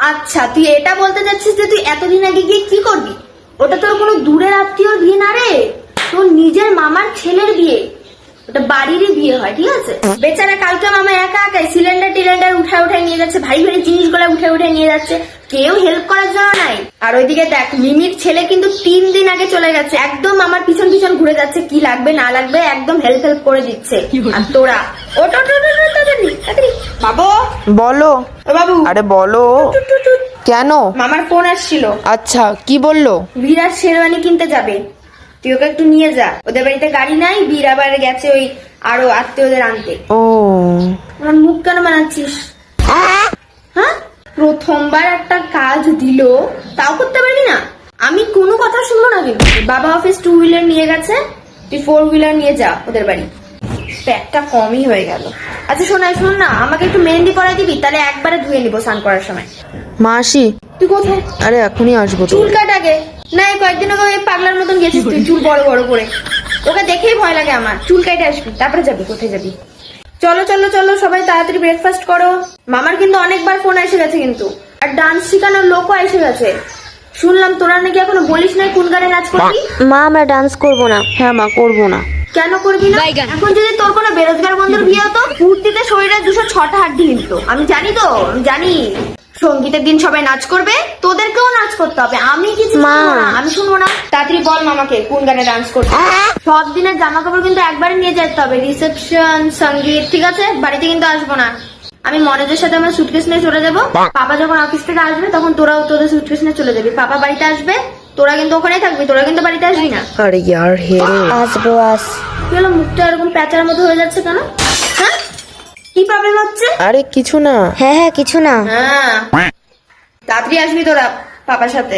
আচ্ছা, তুই এটা বলতে চাচ্ছিস যে তুই এতদিন আগে গিয়ে কি করবি? ওটা তোর কোনো দূরের আত্মীয়র বিয়ে না রে, তোর নিজের মামার ছেলের বিয়ে। ওটা বাড়িরই বিয়ে হয়, ঠিক আছে? বেচারা কালকে মামা একা একাই সিলিন্ডার উঠায় নিয়ে যাচ্ছে, ভারী ভারী জিনিসগুলো উঠে নিয়ে যাচ্ছে, কেউ হেল্প করার জন্য নাই। আর ওইদিকে দেখ, মিমির ছেলে কিন্তু 3 দিন আগে চলে গেছে, একদম আমার পিছন পিছন ঘুরে যাচ্ছে, কি লাগবে না লাগবে একদম হেল্প করে দিচ্ছে। আর তোরা ওটা বাবু বলো। ও বাবু, আরে বলো। কেন? মামার ফোন আসছিল। আচ্ছা, কি বললো? বিরাট শেরওয়ানি কিনতে যাবে, তুই ওকে একটু নিয়ে যা। ওদের বাড়িতে গাড়ি নাই, বীর আবার গেছে ওই আরো আত্মীয়দের আনতে। ও আমার মুখ কেন বানাচ্ছিস? হ্যাঁ, প্রথমবার একটা কাজ দিল, তাও করতে পারবি না? আমি কোনো কথা শুনবো না কিন্তু। বাবা অফিস 2 হুইলার নিয়ে গেছে, তুই 4 হুইলার নিয়ে যা ওদের বাড়ি। প্যাকটা কমই হয়ে গেল। আচ্ছা শোন না, আমাকে একটু মেহেন্দি পরাই দিবি, তাহলে একবারে ধুয়ে নিবো স্নান করার সময়। মাসি, তুই কোথায়? আরে এখনই আসবো তো। চুল কাট আগে। না, এই কয়েকদিন আগে ওই পাগলার মতন গেছিস তুই, চুল বড় বড় করে। ওকে দেখেই ভয় লাগে আমার। চুল কাটে আসবি, তারপরে যাবি। কোথায় যাবি? চলো সবাই তাড়াতাড়ি ব্রেকফাস্ট করো। মামার কিন্তু অনেকবার ফোন এসে গেছে কিন্তু, আর ডান্স শেখানোর লোকও এসে গেছে। শুনলাম তোরা নাকি এখনো বলিস নাই কোন গানে নাচ করবি। মা আমরা ডান্স করব না। হ্যাঁ মা, করবো না। কেন করবি না? এখন যদি তোর কোনো বেরোজগার বন্ধুর বিয়ে হতো, ফুর্তিতে শরীরে 206টা হাড্ডি হিলতো। আমি জানি তো, আমি জানি। সঙ্গীতের দিন সবাই নাচ করবে, তোদেরকেও নাচ করতে হবে। আমি কিছু মা। শুনবো না, আমি শুনবো না। তাড়াতাড়ি বল মামাকে কোন গানে ডান্স করতে। সব দিনের জামা কাপড় কিন্তু একবারে নিয়ে যেতে হবে, রিসেপশন, সঙ্গীত, ঠিক আছে? বাড়িতে কিন্তু আসবো না। আমি মনোজের সাথে আমার সুটকেস নিয়ে চলে যাবো। পাপা যখন অফিস থেকে আসবে তখন তোরাও তোদের সুটকেস নিয়ে চলে যাবি। পাপা বাড়িতে আসবে, তোরা কিন্তু ওখানেই থাকবি, তোরা কিন্তু বাড়িতে আসবি না। আরে ইয়ার হেরে। আসবো কি হলো, মুখটা এরকম প্যাঁচার মতো হয়ে যাচ্ছে কেন? হ্যাঁ, কি প্রবলেম হচ্ছে? আরে কিছু না। হ্যাঁ কিছু না। হ্যাঁ, তাড়াতাড়ি আসবি তোরা পাপার সাথে।